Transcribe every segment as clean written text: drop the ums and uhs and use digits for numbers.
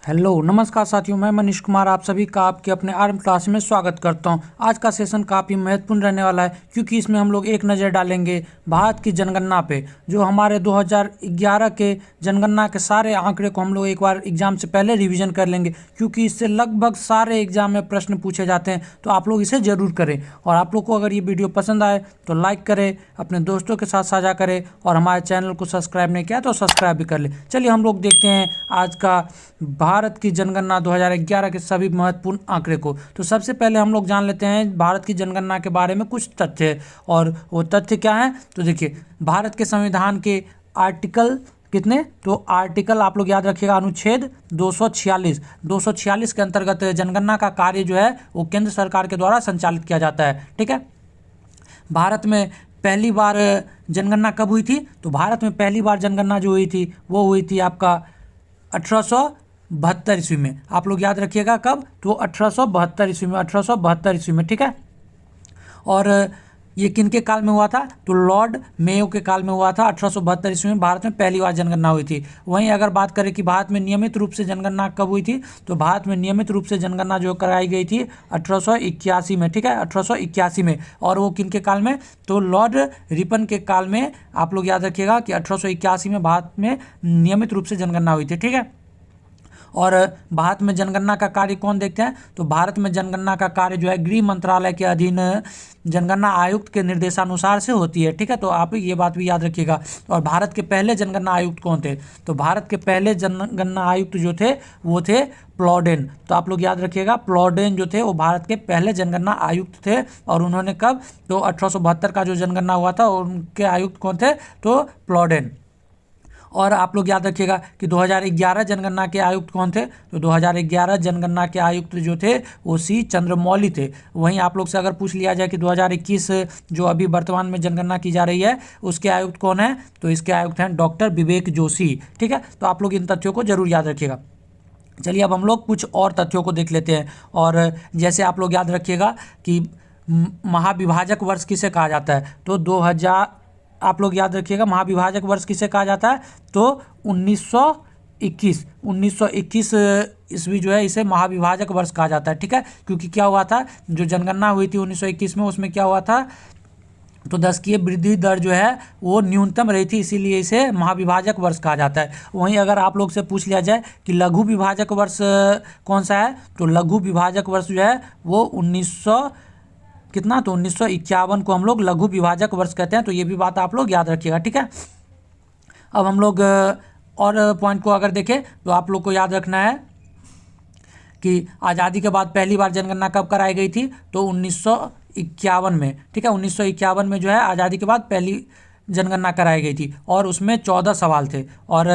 Hello नमस्कार साथियों, मैं मनीष कुमार आप सभी का आपके अपने आर्म क्लास में स्वागत करता हूं। आज का सेशन काफ़ी महत्वपूर्ण रहने वाला है क्योंकि इसमें हम लोग एक नज़र डालेंगे भारत की जनगणना पे। जो हमारे 2011 के जनगणना के सारे आंकड़े को हम लोग एक बार एग्जाम से पहले रिवीजन कर लेंगे क्योंकि इससे लगभग सारे एग्जाम में प्रश्न पूछे जाते हैं, तो आप लोग इसे ज़रूर करें। और आप लोग को अगर ये वीडियो पसंद आए तो लाइक करें, अपने दोस्तों के साथ साझा करें और हमारे चैनल को सब्सक्राइब नहीं किया तो सब्सक्राइब भी कर ले। चलिए हम लोग देखते हैं आज का भारत की जनगणना 2011 के सभी महत्वपूर्ण आंकड़े को। तो सबसे पहले हम लोग जान लेते हैं भारत की जनगणना के बारे में कुछ तथ्य, और वो तथ्य क्या है तो देखिए, भारत के संविधान के आर्टिकल कितने, तो आर्टिकल आप लोग याद रखिएगा, अनुच्छेद 246 के अंतर्गत जनगणना का कार्य जो है वो केंद्र सरकार के द्वारा संचालित किया जाता है। ठीक है, भारत में पहली बार जनगणना कब हुई थी, तो भारत में पहली बार जनगणना जो हुई थी वो हुई थी आपका 1872 ईस्वी में। आप लोग याद रखिएगा कब, तो 1872 ईस्वी में, 1872 ईस्वी में। ठीक है, और ये किनके काल में हुआ था, तो लॉर्ड मेयो के काल में हुआ था। 1872 ईस्वी में भारत में पहली बार जनगणना हुई थी। वहीं अगर बात करें कि भारत में नियमित रूप से जनगणना कब हुई थी, तो भारत में नियमित रूप से जनगणना जो कराई गई थी 1881 में। ठीक है, 1881 में, और वो किनके काल में, तो लॉर्ड रिपन के काल में। आप लोग याद रखिएगा कि 1881 में भारत में नियमित रूप से जनगणना हुई थी। ठीक है, और भारत में जनगणना का कार्य कौन देखते हैं, तो भारत में जनगणना का कार्य जो है गृह मंत्रालय के अधीन जनगणना आयुक्त के निर्देशानुसार से होती है। ठीक है, तो आप ये बात भी याद रखिएगा। और भारत के पहले जनगणना आयुक्त कौन थे, तो भारत के पहले जनगणना आयुक्त जो थे वो थे प्लॉडेन। तो आप लोग याद रखिएगा, प्लॉडेन जो थे वो भारत के पहले जनगणना आयुक्त थे। और उन्होंने कब, तो 1872 का जो जनगणना हुआ था उनके आयुक्त कौन थे, तो प्लॉडेन। और आप लोग याद रखिएगा कि 2011 जनगणना के आयुक्त कौन थे, तो 2011 जनगणना के आयुक्त जो थे वो सी चंद्रमौली थे। वहीं आप लोग से अगर पूछ लिया जाए कि 2021 जो अभी वर्तमान में जनगणना की जा रही है उसके आयुक्त कौन है, तो इसके आयुक्त हैं डॉक्टर विवेक जोशी। ठीक है, तो आप लोग इन तथ्यों को जरूर याद रखिएगा। चलिए अब हम लोग कुछ और तथ्यों को देख लेते हैं। और जैसे आप लोग याद रखिएगा कि महाविभाजक वर्ष किसे कहा जाता है, तो 2000, आप लोग याद रखिएगा महाविभाजक वर्ष किसे कहा जाता है, तो 1921 ईस्वी जो है इसे महाविभाजक वर्ष कहा जाता है। ठीक है, क्योंकि क्या हुआ था, जो जनगणना हुई थी 1921 में, उसमें क्या हुआ था, तो दशकीय वृद्धि दर जो है वो न्यूनतम रही थी, इसीलिए इसे महाविभाजक वर्ष कहा जाता है। वहीं अगर आप लोग से पूछ लिया जाए कि लघु विभाजक वर्ष कौन सा है, तो लघु विभाजक वर्ष जो है वो 1951 को हम लोग लघु विभाजक वर्ष कहते हैं। तो ये भी बात आप लोग याद रखिएगा। ठीक है, अब हम लोग और पॉइंट को अगर देखें तो आप लोग को याद रखना है कि आज़ादी के बाद पहली बार जनगणना कब कराई गई थी, तो 1951 में। ठीक है, 1951 में जो है आज़ादी के बाद पहली जनगणना कराई गई थी और उसमें 14 सवाल थे। और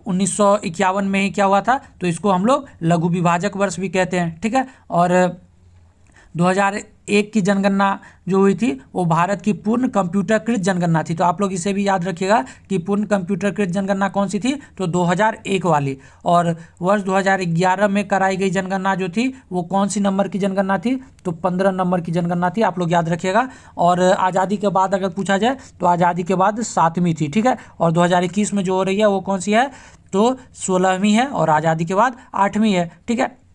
1951 में ही क्या हुआ था, तो इसको हम लोग लघु विभाजक वर्ष भी कहते हैं। ठीक है, और 2001 की जनगणना जो हुई थी वो भारत की पूर्ण कंप्यूटरकृत जनगणना थी। तो आप लोग इसे भी याद रखिएगा कि पूर्ण कंप्यूटरकृत जनगणना कौन सी थी, तो 2001 वाली। और वर्ष 2011 में कराई गई जनगणना जो थी वो कौन सी नंबर की जनगणना थी, तो 15 नंबर की जनगणना थी। आप लोग याद रखिएगा। और आज़ादी के बाद अगर पूछा जाए तो आज़ादी के बाद 7वीं थी। ठीक है, और 2021 में जो हो रही है वो कौन सी है, तो 16वीं है, और आज़ादी के बाद 8वीं है। ठीक है,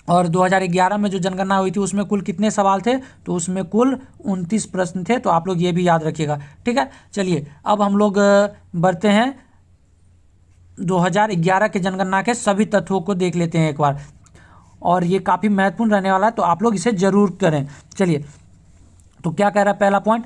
और 2011 में जो जनगणना हुई थी उसमें कुल कितने सवाल थे, तो उसमें कुल 29 प्रश्न थे। तो आप लोग ये भी याद रखिएगा। ठीक है, चलिए अब हम लोग बढ़ते हैं 2011 के जनगणना के सभी तथ्यों को देख लेते हैं एक बार, और ये काफ़ी महत्वपूर्ण रहने वाला है, तो आप लोग इसे जरूर करें। चलिए, तो क्या कह रहा है पहला पॉइंट,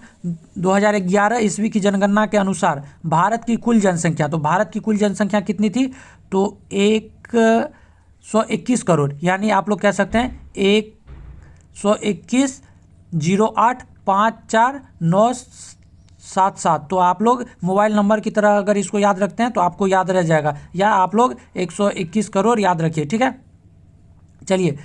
2011 ईस्वी की जनगणना के अनुसार भारत की कुल जनसंख्या, तो भारत की कुल जनसंख्या कितनी थी, तो 121 करोड़, यानी आप लोग कह सकते हैं 121,08,54,977। तो आप लोग मोबाइल नंबर की तरह अगर इसको याद रखते हैं तो आपको याद रह जाएगा, या आप लोग 121 करोड़ याद रखिए। ठीक है, चलिए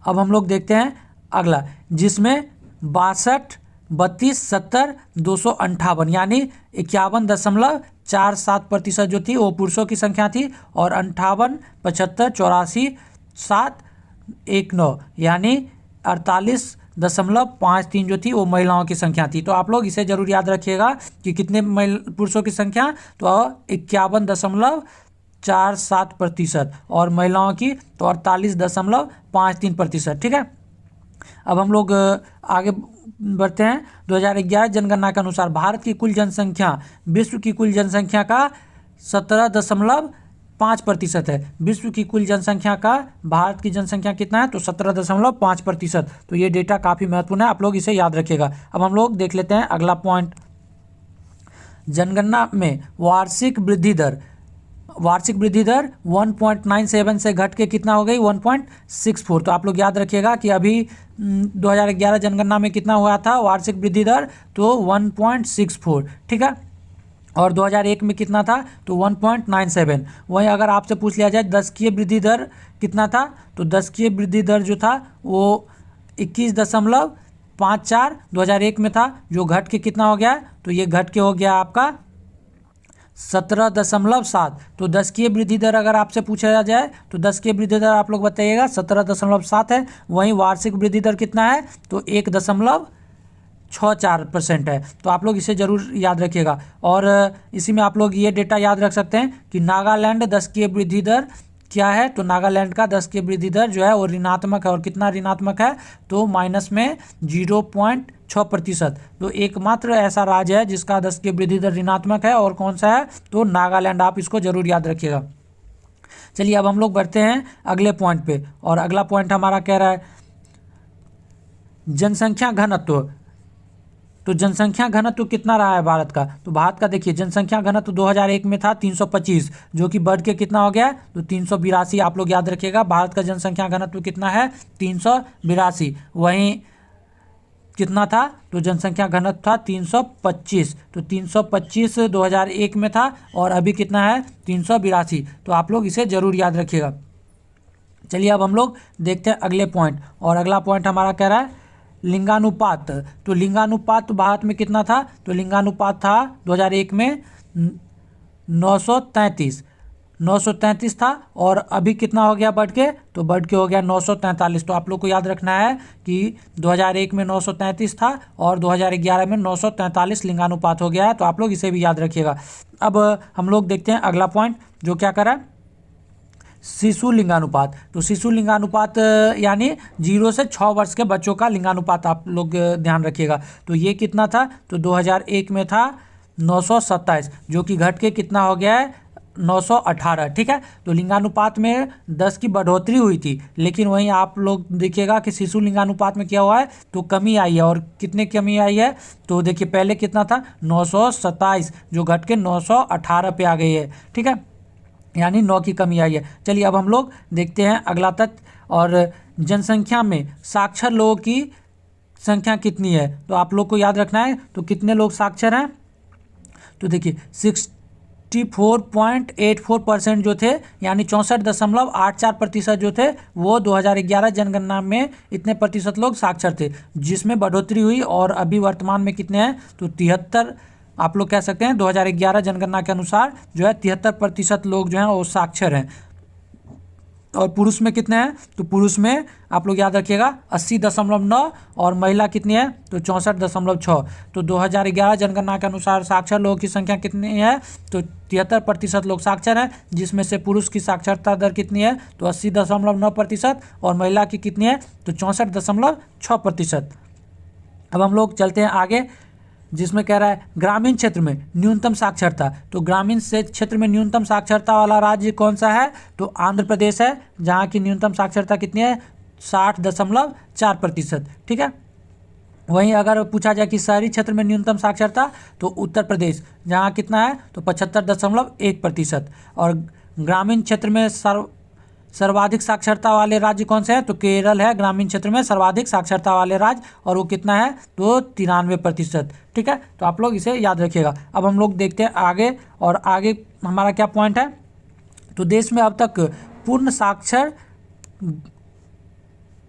अब हम लोग देखते हैं अगला, जिसमें 62,32,70,258 यानी 51.47% जो थी वो पुरुषों की संख्या थी, और 58,75,84,719 यानी 48.53 जो थी वो महिलाओं की संख्या थी। तो आप लोग इसे जरूर याद रखिएगा कि कितने पुरुषों की संख्या, तो 51 48.47% और महिलाओं की तो 48.53%। ठीक है, अब हम लोग आगे बढ़ते हैं। 2011 जनगणना के अनुसार भारत की कुल जनसंख्या विश्व की कुल जनसंख्या का 17.5% है। विश्व की कुल जनसंख्या का भारत की जनसंख्या कितना है तो 17.5%। तो ये डेटा काफ़ी महत्वपूर्ण है, आप लोग इसे याद रखिएगा। अब हम लोग देख लेते हैं अगला पॉइंट। जनगणना में वार्षिक वृद्धि दर 1.97 से घट के कितना हो गई 1.64। तो आप लोग याद रखिएगा कि अभी 2011 जनगणना में कितना हुआ था वार्षिक वृद्धि दर तो 1.64। ठीक है, और 2001 में कितना था तो 1.97। वहीं अगर आपसे पूछ लिया जाए दशकीय वृद्धि दर कितना था तो दशकीय वृद्धि दर जो था वो 21.54 2001 में था, जो घट के कितना हो गया तो ये घट के हो गया आपका 17.7। तो दशकीय वृद्धि दर अगर आपसे पूछा जाए तो दशकीय वृद्धि दर आप लोग बताइएगा 17.7 है। वहीं वार्षिक वृद्धि दर कितना है तो 1.64% है। तो आप लोग इसे ज़रूर याद रखिएगा। और इसी में आप लोग ये डेटा याद रख सकते हैं कि नागालैंड दशकीय वृद्धि दर क्या है तो नागालैंड का दशकीय वृद्धि दर जो है वो ऋणात्मक है। और कितना ऋणात्मक है तो माइनस में 0.6%। तो एकमात्र ऐसा राज्य है जिसका दशकीय वृद्धि दर ऋणात्मक है, और कौन सा है तो नागालैंड। आप इसको जरूर याद रखिएगा। चलिए अब हम लोग बढ़ते हैं अगले पॉइंट पे, और अगला पॉइंट हमारा कह रहा है जनसंख्या घनत्व। तो जनसंख्या घनत्व कितना रहा है भारत का तो भारत का देखिए जनसंख्या घनत्व 2001 में था 325, जो कि बढ़ के कितना हो गया तो 382। आप लोग याद रखिएगा भारत का जनसंख्या घनत्व कितना है 382। वहीं कितना था तो जनसंख्या घनत्व था 325। तो 325 2001 में था और अभी कितना है 382। तो आप लोग इसे ज़रूर याद रखिएगा। चलिए अब हम लोग देखते हैं अगले पॉइंट, और अगला पॉइंट हमारा कह रहा है लिंगानुपात। तो लिंगानुपात भारत में कितना था तो लिंगानुपात था 2001 में 933 था, और अभी कितना हो गया बढ़ के तो बढ़ के हो गया 943। तो आप लोग को याद रखना है कि 2001 में 933 था और 2011 में 943 लिंगानुपात हो गया है। तो आप लोग इसे भी याद रखिएगा। अब हम लोग देखते हैं अगला पॉइंट जो क्या कर रहा है शिशु लिंगानुपात। तो शिशु लिंगानुपात यानी 0 से 6 वर्ष के बच्चों का लिंगानुपात आप लोग ध्यान रखिएगा। तो ये कितना था तो 2001 में था 927, जो कि घट के कितना हो गया है 918। ठीक है, तो लिंगानुपात में 10 की बढ़ोतरी हुई थी, लेकिन वहीं आप लोग देखिएगा कि शिशु लिंगानुपात में क्या हुआ है तो कमी आई है। और कितने कमी आई है तो देखिए पहले कितना था 927, जो घट के 918 पे आ गई है। ठीक है, यानी 9 की कमी आई है। चलिए अब हम लोग देखते हैं अगला तथ्य, और जनसंख्या में साक्षर लोगों की संख्या कितनी है तो आप लोग को याद रखना है तो कितने लोग साक्षर हैं तो देखिए 64.84% जो थे, यानी 64.84% जो थे वो 2011 जनगणना में इतने प्रतिशत लोग साक्षर थे, जिसमें बढ़ोतरी हुई। और अभी वर्तमान में कितने हैं तो 73, आप लोग कह सकते हैं 2011 जनगणना के अनुसार जो है 73% लोग जो हैं वो साक्षर हैं। और पुरुष में कितने हैं तो पुरुष में आप लोग याद रखिएगा 80.9, और महिला कितनी है तो 64.6। तो 2011 जनगणना के अनुसार साक्षर लोगों की संख्या कितनी है तो 73% लोग साक्षर हैं, जिसमें से पुरुष की साक्षरता दर कितनी है तो 80.9% और महिला की कितनी है तो 64.6%। अब हम लोग चलते हैं आगे, जिसमें कह रहा है ग्रामीण क्षेत्र में न्यूनतम साक्षरता। तो ग्रामीण क्षेत्र में न्यूनतम साक्षरता वाला राज्य कौन सा है तो आंध्र प्रदेश है, जहाँ की न्यूनतम साक्षरता कितनी है 60.4%। ठीक है, वहीं अगर पूछा जाए कि शहरी क्षेत्र में न्यूनतम साक्षरता तो उत्तर प्रदेश, जहाँ कितना है तो 75.1%। और ग्रामीण क्षेत्र में सर्वाधिक साक्षरता वाले राज्य कौन से हैं तो केरल है ग्रामीण क्षेत्र में सर्वाधिक साक्षरता वाले राज्य, और वो कितना है तो 93%। ठीक है, तो आप लोग इसे याद रखिएगा। अब हम लोग देखते हैं आगे, और आगे हमारा क्या पॉइंट है तो देश में अब तक पूर्ण साक्षर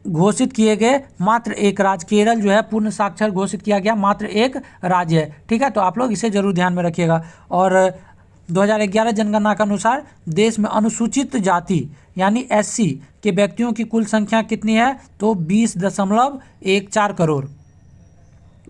घोषित किए गए मात्र एक राज्य केरल जो है पूर्ण साक्षर घोषित किया गया मात्र एक राज्य है। ठीक है, तो आप लोग इसे जरूर ध्यान में रखिएगा। और 2011 जनगणना के अनुसार देश में अनुसूचित जाति यानी SC के व्यक्तियों की कुल संख्या कितनी है तो 20.14 करोड़।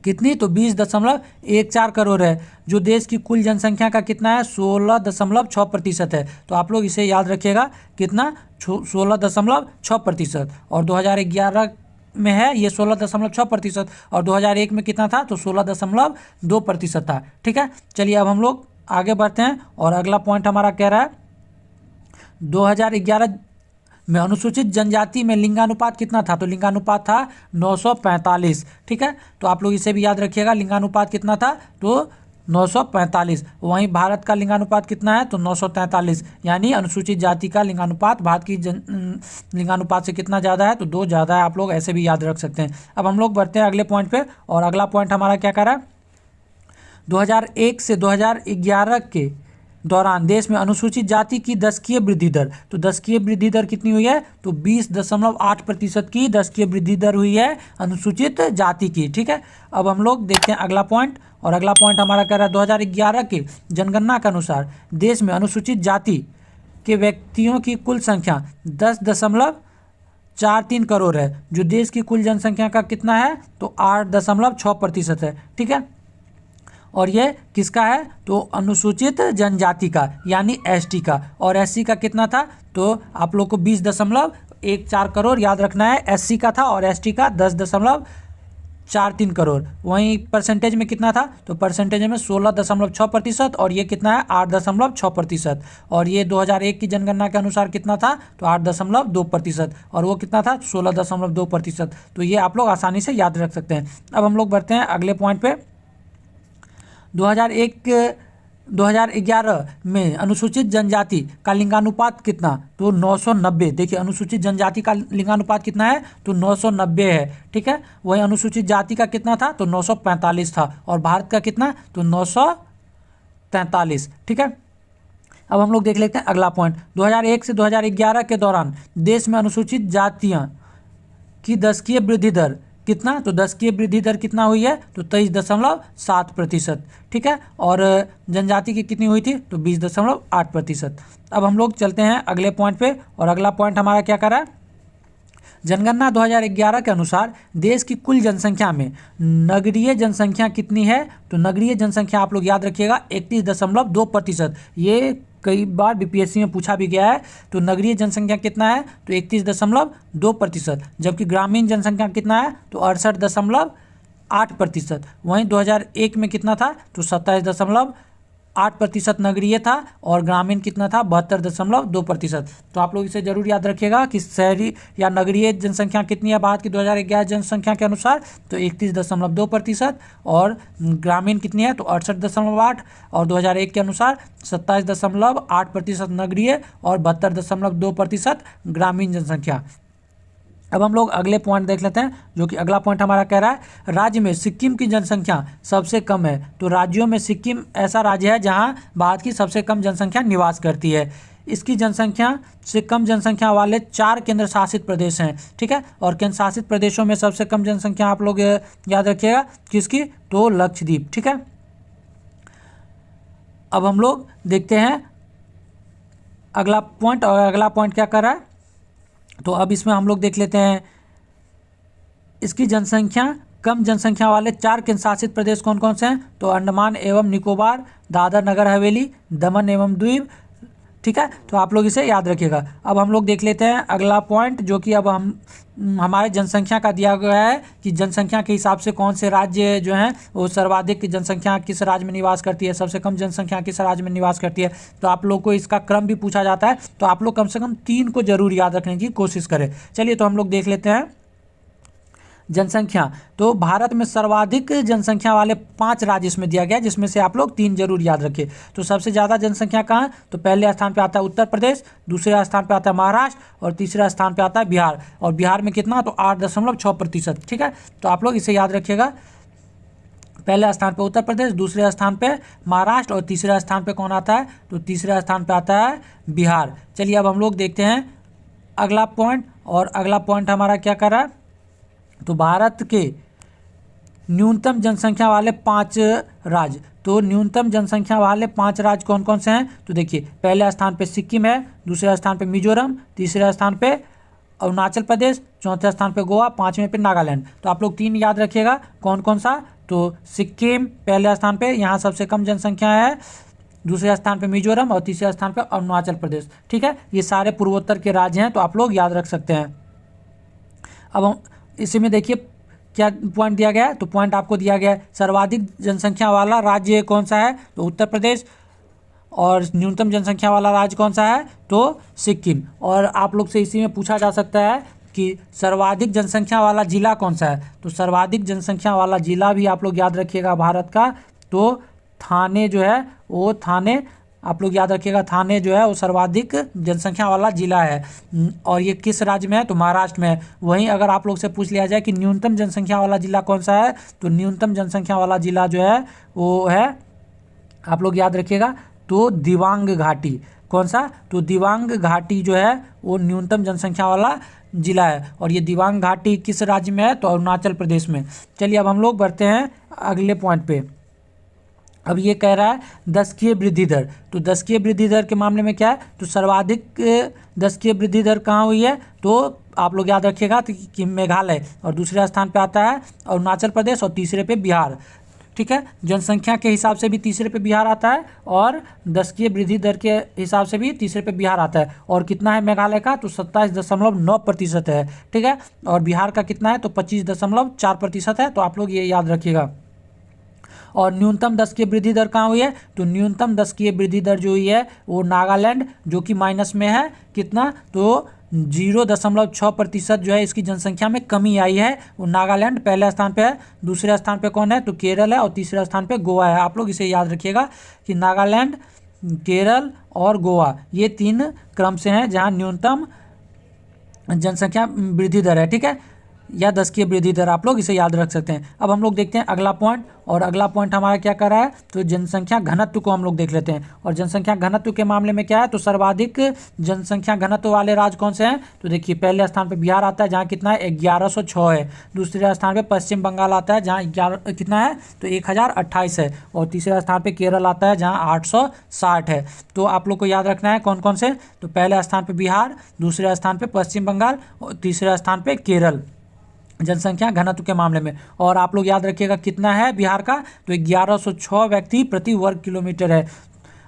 कितनी, तो 20.14 करोड़ है, जो देश की कुल जनसंख्या का कितना है, 16.6% है। तो आप लोग इसे याद रखिएगा, कितना, 16.6%। और 2011 में है ये 16.6%, और 2001 में कितना था, तो 16.2% था। ठीक है, चलिए अब हम लोग आगे बढ़ते हैं और अगला पॉइंट हमारा कह रहा है 2011 में अनुसूचित जनजाति में लिंगानुपात कितना था, तो लिंगानुपात था 945। ठीक है, तो आप लोग इसे भी याद रखिएगा, लिंगानुपात कितना था, तो 945। वहीं भारत का लिंगानुपात कितना है, तो 943। यानी अनुसूचित जाति का लिंगानुपात भारत की लिंगानुपात से कितना ज़्यादा है, तो 2 ज़्यादा है। आप लोग ऐसे भी याद रख सकते हैं। अब हम लोग बढ़ते हैं अगले पॉइंट पे, और अगला पॉइंट हमारा क्या कर रहा है, 2001 से 2011 के दौरान देश में अनुसूचित जाति की दशकीय वृद्धि दर, तो दशकीय वृद्धि दर कितनी हुई है, तो 20.8% की दशकीय वृद्धि दर हुई है अनुसूचित जाति की। ठीक है, अब हम लोग देखते हैं अगला पॉइंट, और अगला पॉइंट हमारा कह रहा है 2011 के जनगणना के अनुसार देश में अनुसूचित जाति के व्यक्तियों की कुल संख्या 10.43 करोड़ है, जो देश की कुल जनसंख्या का कितना है, तो 8.6% है। ठीक है, और ये किसका है, तो अनुसूचित जनजाति का, यानी एसटी का। और एससी का कितना था, तो आप लोग को 20.14 करोड़ याद रखना है, एससी का था, और एसटी का 10.43 करोड़। वहीं परसेंटेज में कितना था, तो परसेंटेज में 16.6%, और ये कितना है, 8.6%। और ये 2001 की जनगणना के अनुसार कितना था, तो 8.2%, और वो कितना था, 16.2%। तो ये आप लोग आसानी से याद रख सकते हैं। अब हम लोग बढ़ते हैं अगले पॉइंट पे, 2011 में अनुसूचित जनजाति का लिंगानुपात कितना, तो 990। देखिए अनुसूचित जनजाति का लिंगानुपात कितना है, तो 990 है। ठीक है, वही अनुसूचित जाति का कितना था, तो 945 था, और भारत का कितना, तो 943। ठीक है, अब हम लोग देख लेते हैं अगला पॉइंट, 2001 से 2011 के दौरान देश में अनुसूचित जातियाँ की दशकीय वृद्धि दर कितना, तो दशकीय वृद्धि दर कितना हुई है, तो 23.7%। ठीक है, और जनजाति की कितनी हुई थी, तो 20.8%। अब हम लोग चलते हैं अगले पॉइंट पे, और अगला पॉइंट हमारा क्या कर रहा है, जनगणना 2011 के अनुसार देश की कुल जनसंख्या में नगरीय जनसंख्या कितनी है, तो नगरीय जनसंख्या आप लोग याद रखिएगा 31.2%। ये कई बार बीपीएससी में पूछा भी गया है। तो नगरीय जनसंख्या कितना है, तो 31.2%, जबकि ग्रामीण जनसंख्या कितना है, तो 68.8%। वहीं 2001 में कितना था, तो 27.8% नगरीय था, और ग्रामीण कितना था, 72.2%। तो आप लोग इसे जरूर याद रखिएगा कि शहरी या नगरीय जनसंख्या कितनी है भारत की 2011 जनसंख्या के अनुसार, तो 31.2%, और ग्रामीण कितनी है, तो 68.8, और 2001 के अनुसार 27.8% नगरीय और 72.2% ग्रामीण जनसंख्या। अब हम लोग अगले पॉइंट देख लेते हैं, जो कि अगला पॉइंट हमारा कह रहा है राज्य में सिक्किम की जनसंख्या सबसे कम है। तो राज्यों में सिक्किम ऐसा राज्य है जहां भारत की सबसे कम जनसंख्या निवास करती है। इसकी जनसंख्या से कम जनसंख्या वाले 4 केंद्र शासित प्रदेश हैं। ठीक है, और केंद्र शासित प्रदेशों में सबसे कम जनसंख्या आप लोग याद रखिएगा किसकी, तो लक्षद्वीप। ठीक है, अब हम लोग देखते हैं अगला पॉइंट, और अगला पॉइंट क्या कर रहा है, तो अब इसमें हम लोग देख लेते हैं इसकी जनसंख्या कम जनसंख्या वाले 4 केंद्र शासित प्रदेश कौन कौन से हैं, तो अंडमान एवं निकोबार, दादर नगर हवेली, दमन एवं द्वीप। ठीक है, तो आप लोग इसे याद रखिएगा। अब हम लोग देख लेते हैं अगला पॉइंट, जो कि अब हमारे जनसंख्या का दिया गया है कि जनसंख्या के हिसाब से कौन से राज्य जो हैं वो सर्वाधिक जनसंख्या किस राज्य में निवास करती है, सबसे कम जनसंख्या किस राज्य में निवास करती है। तो आप लोग को इसका क्रम भी पूछा जाता है, तो आप लोग कम से कम 3 को जरूर याद रखने की कोशिश करें। चलिए तो हम लोग देख लेते हैं जनसंख्या। तो भारत में सर्वाधिक जनसंख्या वाले 5 राज्य इसमें दिया गया है, जिसमें से आप लोग 3 जरूर याद रखें। तो सबसे ज़्यादा जनसंख्या कहाँ है, तो पहले स्थान पे आता है उत्तर प्रदेश, दूसरे स्थान पे आता है महाराष्ट्र, और तीसरा स्थान पे आता है बिहार। और बिहार में कितना, तो 8.6%। ठीक है, तो आप लोग इसे याद रखिएगा, पहले स्थान पे उत्तर प्रदेश, दूसरे स्थान पे महाराष्ट्र, और तीसरे स्थान पे कौन आता है, तो तीसरे स्थान पे आता है बिहार। चलिए अब हम लोग देखते हैं अगला पॉइंट, और अगला पॉइंट हमारा क्या कर रहा है, तो भारत के न्यूनतम जनसंख्या वाले 5 राज्य। तो न्यूनतम जनसंख्या वाले 5 राज्य कौन कौन से हैं, तो देखिए पहले स्थान पे सिक्किम है, दूसरे स्थान पे मिजोरम, तीसरे स्थान पे अरुणाचल प्रदेश, चौथे स्थान पे गोवा, 5वें पे नागालैंड। तो आप लोग 3 याद रखिएगा कौन कौन सा, तो सिक्किम पहले स्थान पे, यहाँ सबसे कम जनसंख्या है, दूसरे स्थान पे मिजोरम और तीसरे स्थान पे अरुणाचल प्रदेश। ठीक है, ये सारे पूर्वोत्तर के राज्य हैं, तो आप लोग याद रख सकते हैं। अब हम इसी में देखिए क्या पॉइंट दिया गया है, तो पॉइंट आपको दिया गया है सर्वाधिक जनसंख्या वाला राज्य कौन सा है, तो उत्तर प्रदेश, और न्यूनतम जनसंख्या वाला राज्य कौन सा है, तो सिक्किम। और आप लोग से इसी में पूछा जा सकता है कि सर्वाधिक जनसंख्या वाला जिला कौन सा है, तो सर्वाधिक जनसंख्या वाला जिला भी आप लोग याद रखिएगा भारत का, तो थाने जो है वो थाने, आप लोग याद रखिएगा थाने जो है वो सर्वाधिक जनसंख्या वाला जिला है। और ये किस राज्य में है, तो महाराष्ट्र में है। वहीं अगर आप लोग से पूछ लिया जाए कि न्यूनतम जनसंख्या वाला जिला कौन सा है, तो न्यूनतम जनसंख्या वाला जिला जो है वो है, आप लोग याद रखिएगा, तो दिबांग घाटी। कौन सा, तो दिबांग घाटी जो है वो न्यूनतम जनसंख्या वाला जिला है। और ये दिबांग घाटी किस राज्य में है, तो अरुणाचल प्रदेश में। चलिए अब हम लोग बढ़ते हैं अगले पॉइंट पे। अब ये कह रहा है दशकीय वृद्धि दर, तो दशकीय वृद्धि दर के मामले में क्या है, तो सर्वाधिक दशकीय वृद्धि दर कहाँ हुई है, तो आप लोग याद रखिएगा कि मेघालय, और दूसरे स्थान पे आता है अरुणाचल प्रदेश, और तीसरे पे बिहार। ठीक है, जनसंख्या के हिसाब से भी तीसरे पे बिहार आता है, और दशकीय वृद्धि दर के हिसाब से भी तीसरे पे बिहार आता है। और कितना है मेघालय का, तो 27.9% है। ठीक है, और बिहार का कितना है, तो 25.4% है। तो आप लोग ये याद रखिएगा। और न्यूनतम दशकीय वृद्धि दर कहाँ हुई है, तो न्यूनतम दशकीय वृद्धि दर जो हुई है वो नागालैंड, जो कि माइनस में है, कितना, तो 0.6% जो है इसकी जनसंख्या में कमी आई है। वो नागालैंड पहले स्थान पे है, दूसरे स्थान पे कौन है, तो केरल है, और तीसरे स्थान पे गोवा है। आप लोग इसे याद रखिएगा कि नागालैंड, केरल और गोवा ये 3 क्रम से हैं जहाँ न्यूनतम जनसंख्या वृद्धि दर है। ठीक है, या दशकीय वृद्धि दर, आप लोग इसे याद रख सकते हैं। अब हम लोग देखते हैं अगला पॉइंट, और अगला पॉइंट हमारा क्या कर रहा है, तो जनसंख्या घनत्व को हम लोग देख लेते हैं। और जनसंख्या घनत्व के मामले में क्या है, तो सर्वाधिक जनसंख्या घनत्व वाले राज्य कौन से हैं, तो देखिए पहले स्थान पे बिहार आता है जहाँ कितना है, 1106 है। दूसरे स्थान पे पश्चिम बंगाल आता है जहाँ 11 कितना है, तो 1028 है। और तीसरे स्थान पे केरल आता है जहाँ 860 है। तो आप लोग को याद रखना है कौन कौन से, तो पहले स्थान पे बिहार, दूसरे स्थान पे पश्चिम बंगाल, और तीसरे स्थान पे केरल जनसंख्या घनत्व के मामले में। और आप लोग याद रखिएगा कितना है बिहार का, तो 1106 व्यक्ति प्रति वर्ग किलोमीटर है।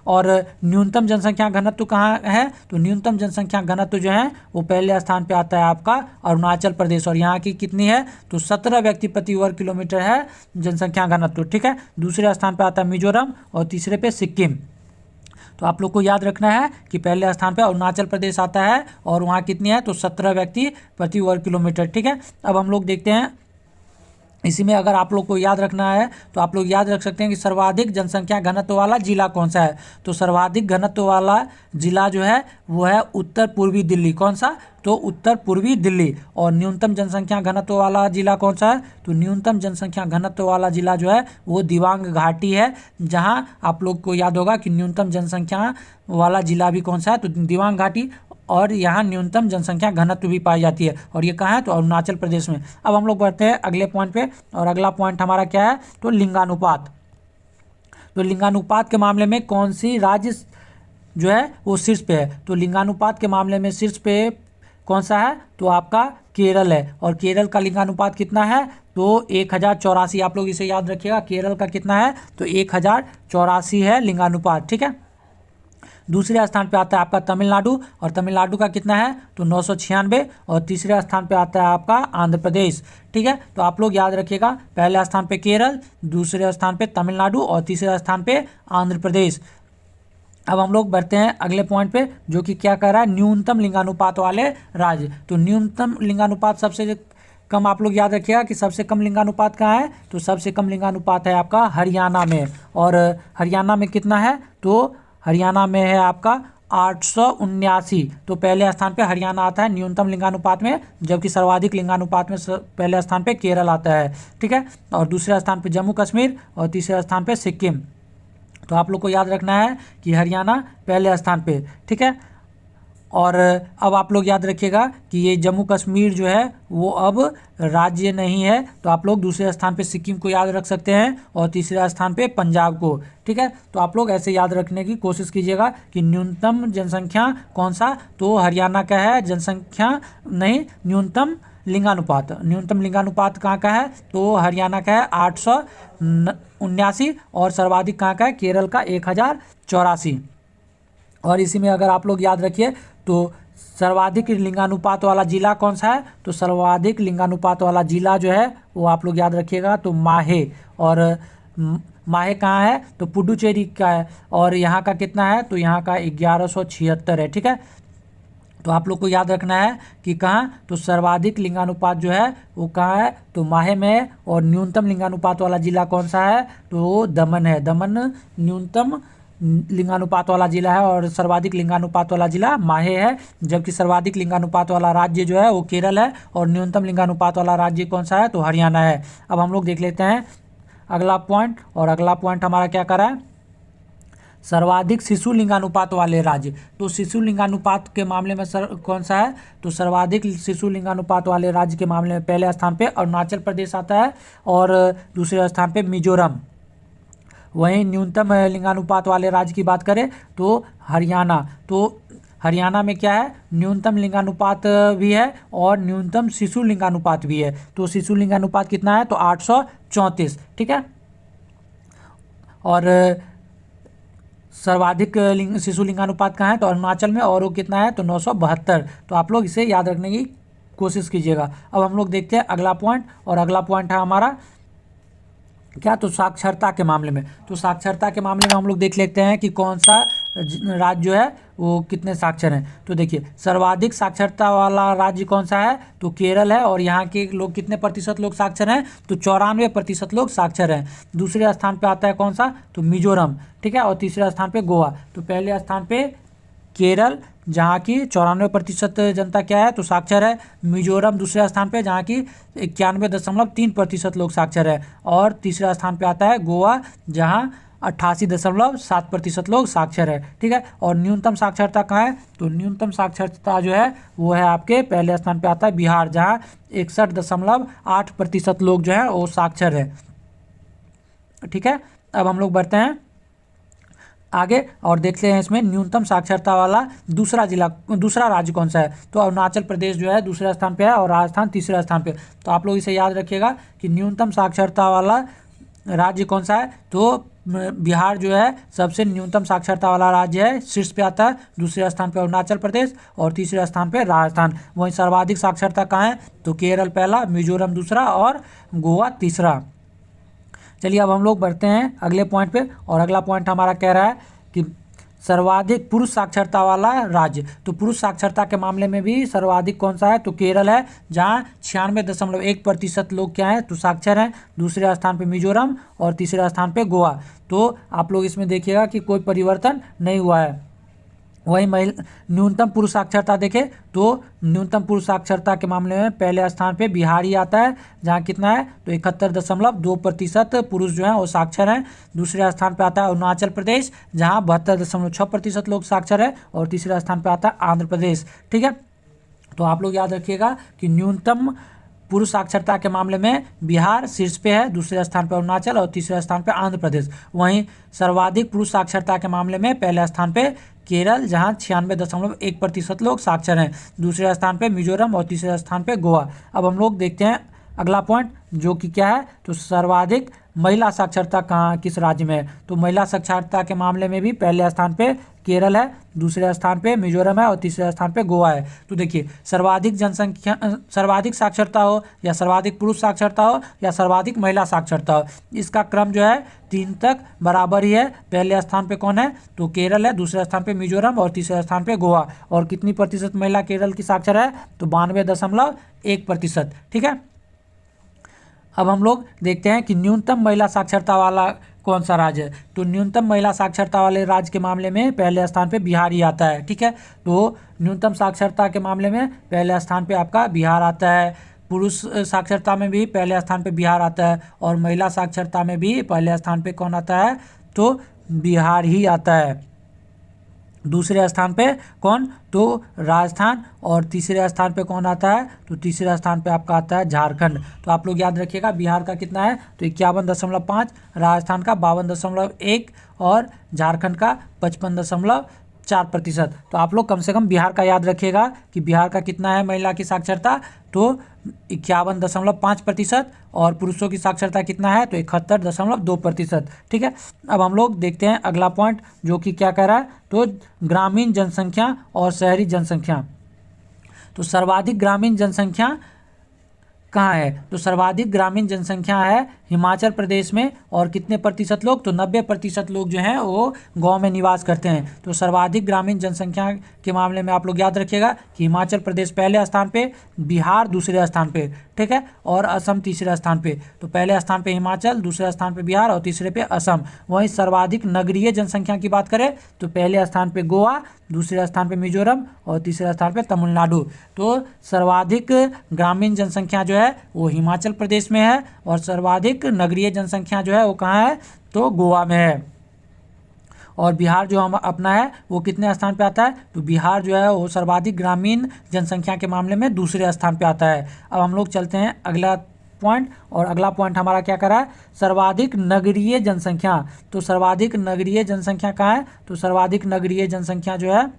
और न्यूनतम जनसंख्या घनत्व कहाँ है, तो न्यूनतम जनसंख्या घनत्व जो है वो पहले स्थान पे आता है आपका अरुणाचल प्रदेश, और यहाँ की कितनी है, तो 17 व्यक्ति प्रति वर्ग किलोमीटर है जनसंख्या घनत्व। ठीक है, दूसरे स्थान पे आता है मिजोरम, और तीसरे पे सिक्किम। तो आप लोग को याद रखना है कि पहले स्थान पे अरुणाचल प्रदेश आता है, और वहाँ कितनी है, तो 17 व्यक्ति प्रति वर्ग किलोमीटर। ठीक है, अब हम लोग देखते हैं इसी में, अगर आप लोग को याद रखना है तो आप लोग याद रख सकते हैं कि सर्वाधिक जनसंख्या घनत्व वाला जिला कौन सा है, तो सर्वाधिक घनत्व वाला जिला जो है वो है उत्तर पूर्वी दिल्ली। कौन सा, तो उत्तर पूर्वी दिल्ली। और न्यूनतम जनसंख्या घनत्व वाला जिला कौन सा है, तो न्यूनतम जनसंख्या घनत्व वाला जिला जो है वो दिबांग घाटी है, जहां आप लोग को याद होगा कि न्यूनतम जनसंख्या वाला जिला भी कौन सा है, तो दिबांग घाटी। और यहाँ न्यूनतम जनसंख्या घनत्व भी पाई जाती है, और ये कहाँ है, तो अरुणाचल प्रदेश में। अब हम लोग बढ़ते हैं अगले पॉइंट पे, और अगला पॉइंट हमारा क्या है, तो लिंगानुपात। तो लिंगानुपात के मामले में कौन सी राज्य जो है वो शीर्ष पे है, तो लिंगानुपात के मामले में शीर्ष पे कौन सा है, तो आपका केरल है। और केरल का लिंगानुपात कितना है, तो 1084। आप लोग इसे याद रखिएगा, केरल का कितना है, तो 1084 है लिंगानुपात। ठीक है, दूसरे स्थान पे आता है आपका तमिलनाडु, और तमिलनाडु का कितना है, तो 996। और तीसरे स्थान पे आता है आपका आंध्र प्रदेश। ठीक है, तो आप लोग याद रखिएगा, पहले स्थान पे केरल, दूसरे स्थान पे तमिलनाडु, और तीसरे स्थान पे आंध्र प्रदेश। अब हम लोग बढ़ते हैं अगले पॉइंट पे, जो कि क्या कर रहा है, न्यूनतम लिंगानुपात वाले राज्य। तो न्यूनतम लिंगानुपात सबसे कम, आप लोग याद रखिएगा कि सबसे कम लिंगानुपात कहाँ है, तो सबसे कम लिंगानुपात है आपका हरियाणा में। और हरियाणा में कितना है, तो हरियाणा में है आपका 879। तो पहले स्थान पे हरियाणा आता है न्यूनतम लिंगानुपात में, जबकि सर्वाधिक लिंगानुपात में पहले स्थान पे केरल आता है। ठीक है, और दूसरे स्थान पे जम्मू कश्मीर, और तीसरे स्थान पे सिक्किम। तो आप लोग को याद रखना है कि हरियाणा पहले स्थान पे। ठीक है, और अब आप लोग याद रखिएगा कि ये जम्मू कश्मीर जो है वो अब राज्य नहीं है, तो आप लोग दूसरे स्थान पे सिक्किम को याद रख सकते हैं, और तीसरे स्थान पे पंजाब को। ठीक है, तो आप लोग ऐसे याद रखने की कोशिश कीजिएगा कि न्यूनतम जनसंख्या कौन सा, तो हरियाणा का है जनसंख्या, नहीं न्यूनतम न्यूनतम लिंगानुपात कहाँ का है, तो हरियाणा का है 879 और सर्वाधिक कहाँ का है, केरल का 1084। और इसी में अगर आप लोग याद रखिए तो सर्वाधिक लिंगानुपात वाला जिला कौन सा है, तो सर्वाधिक लिंगानुपात वाला जिला जो है वो आप लोग याद रखिएगा तो माहे। और माहे कहाँ है, तो पुडुचेरी का है। और यहाँ का कितना है, तो यहाँ का 1176 है। ठीक है, तो आप लोग को याद रखना है कि कहाँ, तो सर्वाधिक लिंगानुपात जो है वो कहाँ है, तो माहे में है। और न्यूनतम लिंगानुपात वाला जिला कौन सा है, तो दमन है। दमन न्यूनतम लिंगानुपात वाला जिला है और सर्वाधिक लिंगानुपात वाला जिला माहे है। जबकि सर्वाधिक लिंगानुपात वाला राज्य जो है वो केरल है और न्यूनतम लिंगानुपात वाला राज्य कौन सा है, तो हरियाणा है। अब हम लोग देख लेते हैं अगला पॉइंट। और अगला पॉइंट हमारा क्या कर रहा है, सर्वाधिक शिशु लिंगानुपात वाले राज्य। तो शिशु लिंगानुपात के मामले में कौन सा है, तो सर्वाधिक शिशु लिंगानुपात वाले राज्य के मामले में पहले स्थान पे अरुणाचल प्रदेश आता है और दूसरे स्थान पे मिजोरम। वहीं न्यूनतम लिंगानुपात वाले राज्य की बात करें तो हरियाणा। तो हरियाणा में क्या है, न्यूनतम लिंगानुपात भी है और न्यूनतम शिशु लिंगानुपात भी है। तो शिशु लिंगानुपात कितना है, तो 834। ठीक है, और सर्वाधिक शिशु लिंगानुपात कहाँ है, तो अरुणाचल में, और वो कितना है, तो 972। तो आप लोग इसे याद रखने की कोशिश कीजिएगा। अब हम लोग देखते हैं अगला पॉइंट। और अगला पॉइंट है हमारा क्या, तो साक्षरता के मामले में। तो साक्षरता के मामले में हम लोग देख लेते हैं कि कौन सा राज्य जो है वो कितने साक्षर हैं। तो देखिए सर्वाधिक साक्षरता वाला राज्य कौन सा है, तो केरल है और यहाँ के लोग कितने प्रतिशत लोग साक्षर हैं, तो 94% लोग साक्षर हैं। दूसरे स्थान पे आता है कौन सा, तो मिजोरम। ठीक है, और तीसरे स्थान पे गोवा। तो पहले स्थान पे केरल जहाँ की 94% जनता क्या है, तो साक्षर है। मिजोरम दूसरे स्थान पे जहाँ की 91.3% लोग साक्षर है। और तीसरा स्थान पे आता है गोवा जहाँ 88.7% लोग साक्षर है। ठीक है, और न्यूनतम साक्षरता कहाँ है, तो न्यूनतम साक्षरता जो है वो है आपके पहले स्थान पे आता है बिहार जहाँ 61.8% लोग जो है वो साक्षर है। ठीक है, अब हम लोग बढ़ते हैं आगे और देखते हैं इसमें न्यूनतम साक्षरता वाला दूसरा राज्य कौन सा है। तो अरुणाचल प्रदेश जो है दूसरे स्थान पे है और राजस्थान तीसरे स्थान पे। तो आप लोग इसे याद रखिएगा कि न्यूनतम साक्षरता वाला राज्य कौन सा है, तो बिहार जो है सबसे न्यूनतम साक्षरता वाला राज्य है, शीर्ष पे आता है। दूसरे स्थान पे अरुणाचल प्रदेश और तीसरे स्थान पे राजस्थान। वहीं सर्वाधिक साक्षरता कहाँ है, तो केरल पहला, मिजोरम दूसरा और गोवा तीसरा। चलिए अब हम लोग बढ़ते हैं अगले पॉइंट पे। और अगला पॉइंट हमारा कह रहा है कि सर्वाधिक पुरुष साक्षरता वाला राज्य। तो पुरुष साक्षरता के मामले में भी सर्वाधिक कौन सा है, तो केरल है जहां 96.1% लोग क्या हैं, तो साक्षर हैं। दूसरे स्थान पे मिजोरम और तीसरे स्थान पे गोवा। तो आप लोग इसमें देखिएगा कि कोई परिवर्तन नहीं हुआ है। वही न्यूनतम पुरुष साक्षरता देखें तो न्यूनतम पुरुष साक्षरता के मामले में पहले स्थान पे बिहार ही आता है जहाँ कितना है, तो 71.2% पुरुष जो हैं वो साक्षर हैं। दूसरे स्थान पे आता है अरुणाचल प्रदेश जहाँ 72.6% लोग साक्षर हैं और तीसरे स्थान पे आता है आंध्र प्रदेश। ठीक है, तो आप लोग याद रखिएगा कि न्यूनतम पुरुष साक्षरता के मामले में बिहार शीर्ष पे है, दूसरे स्थान पे अरुणाचल और तीसरे स्थान पे आंध्र प्रदेश। वहीं सर्वाधिक पुरुष साक्षरता के मामले में पहले स्थान पे केरल जहां 96.1% लोग साक्षर हैं। दूसरे स्थान पे मिजोरम और तीसरे स्थान पे गोवा। अब हम लोग देखते हैं अगला पॉइंट जो कि क्या है, तो सर्वाधिक महिला साक्षरता कहाँ किस राज्य में है। तो महिला साक्षरता के मामले में भी पहले स्थान पे केरल है, दूसरे स्थान पे मिजोरम है और तीसरे स्थान पे गोवा है। तो देखिए सर्वाधिक साक्षरता हो या सर्वाधिक पुरुष साक्षरता हो या सर्वाधिक महिला साक्षरता हो, इसका क्रम जो है 3 तक बराबर ही है। पहले स्थान पे कौन है, तो केरल है, दूसरे स्थान पे मिजोरम और तीसरे स्थान पे गोवा। और कितनी प्रतिशत महिला केरल की साक्षर है, तो 92.1%। ठीक है, अब हम लोग देखते हैं कि न्यूनतम महिला साक्षरता वाला कौन सा राज्य है। तो न्यूनतम महिला साक्षरता वाले राज्य के मामले में पहले स्थान पे बिहार ही आता है। ठीक है, तो न्यूनतम साक्षरता के मामले में पहले स्थान पे आपका बिहार आता है। पुरुष साक्षरता में भी पहले स्थान पे बिहार आता है और महिला साक्षरता में भी पहले स्थान पे कौन आता है, तो बिहार ही आता है। दूसरे स्थान पे कौन, तो राजस्थान और तीसरे स्थान पे कौन आता है, तो तीसरे स्थान पे आपका आता है झारखंड। तो आप लोग याद रखिएगा बिहार का कितना है, तो 51.5, राजस्थान का 52.1 और झारखंड का 55.2 4%। तो आप लोग कम से कम बिहार का याद रखिएगा कि बिहार का कितना है महिला की साक्षरता, तो 51.5%, और पुरुषों की साक्षरता कितना है, तो 71.2%। ठीक है, अब हम लोग देखते हैं अगला पॉइंट जो कि क्या कह रहा है, तो ग्रामीण जनसंख्या और शहरी जनसंख्या। तो सर्वाधिक ग्रामीण जनसंख्या कहाँ है, तो सर्वाधिक ग्रामीण जनसंख्या है हिमाचल प्रदेश में, और कितने प्रतिशत लोग, तो 90% लोग जो हैं वो गांव में निवास करते हैं। तो सर्वाधिक ग्रामीण जनसंख्या के मामले में आप लोग याद रखिएगा कि हिमाचल प्रदेश पहले स्थान पे, बिहार दूसरे स्थान पे, ठीक है, और असम तीसरे स्थान पे। तो पहले स्थान पे हिमाचल, दूसरे स्थान पे बिहार और तीसरे पे असम। वहीं सर्वाधिक नगरीय जनसंख्या की बात करें तो पहले स्थान पे गोवा, दूसरे स्थान पे मिजोरम और तीसरे स्थान पे तमिलनाडु। तो सर्वाधिक ग्रामीण जनसंख्या जो है वो हिमाचल प्रदेश में है, और सर्वाधिक नगरीय जनसंख्या जो है वो कहाँ है, तो गोवा में है। और बिहार जो हम अपना है वो कितने स्थान पे आता है, तो बिहार जो है वो सर्वाधिक ग्रामीण जनसंख्या के मामले में दूसरे स्थान पे आता है। अब हम लोग चलते हैं अगला पॉइंट, और अगला पॉइंट हमारा क्या कर रहा है, सर्वाधिक नगरीय जनसंख्या। तो सर्वाधिक नगरीय जनसंख्या कहाँ है, तो सर्वाधिक नगरीय जनसंख्या जो है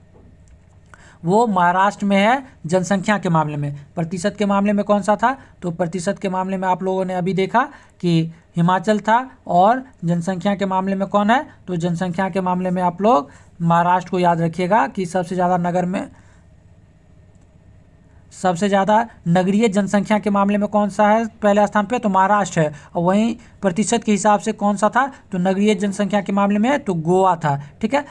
वो महाराष्ट्र में है जनसंख्या के मामले में। प्रतिशत के मामले में कौन सा था, तो प्रतिशत के मामले में आप लोगों ने अभी देखा कि हिमाचल था, और जनसंख्या के मामले में कौन है, तो जनसंख्या के मामले में आप लोग महाराष्ट्र को याद रखिएगा कि सबसे ज़्यादा नगर में, सबसे ज़्यादा नगरीय जनसंख्या के मामले में कौन सा है पहले स्थान पे, तो महाराष्ट्र है। और वहीं प्रतिशत के हिसाब से कौन सा था, तो नगरीय जनसंख्या के मामले में तो गोवा था। ठीक है,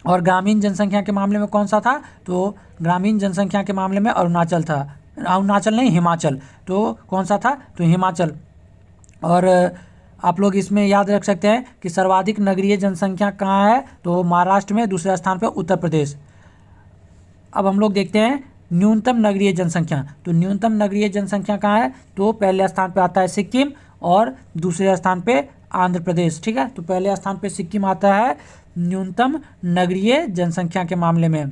और ग्रामीण जनसंख्या के मामले में कौन सा था, तो ग्रामीण जनसंख्या के मामले में अरुणाचल था, अरुणाचल नहीं हिमाचल। तो कौन सा था, तो हिमाचल। और आप लोग इसमें याद रख सकते हैं कि सर्वाधिक नगरीय जनसंख्या कहाँ है, तो महाराष्ट्र में, दूसरे स्थान पर उत्तर प्रदेश। अब हम लोग देखते हैं न्यूनतम नगरीय जनसंख्या। तो न्यूनतम नगरीय जनसंख्या कहाँ है, तो पहले स्थान पे आता है सिक्किम, और दूसरे स्थान पे आंध्र प्रदेश। ठीक है, तो पहले स्थान पे सिक्किम आता है न्यूनतम नगरीय जनसंख्या के मामले में।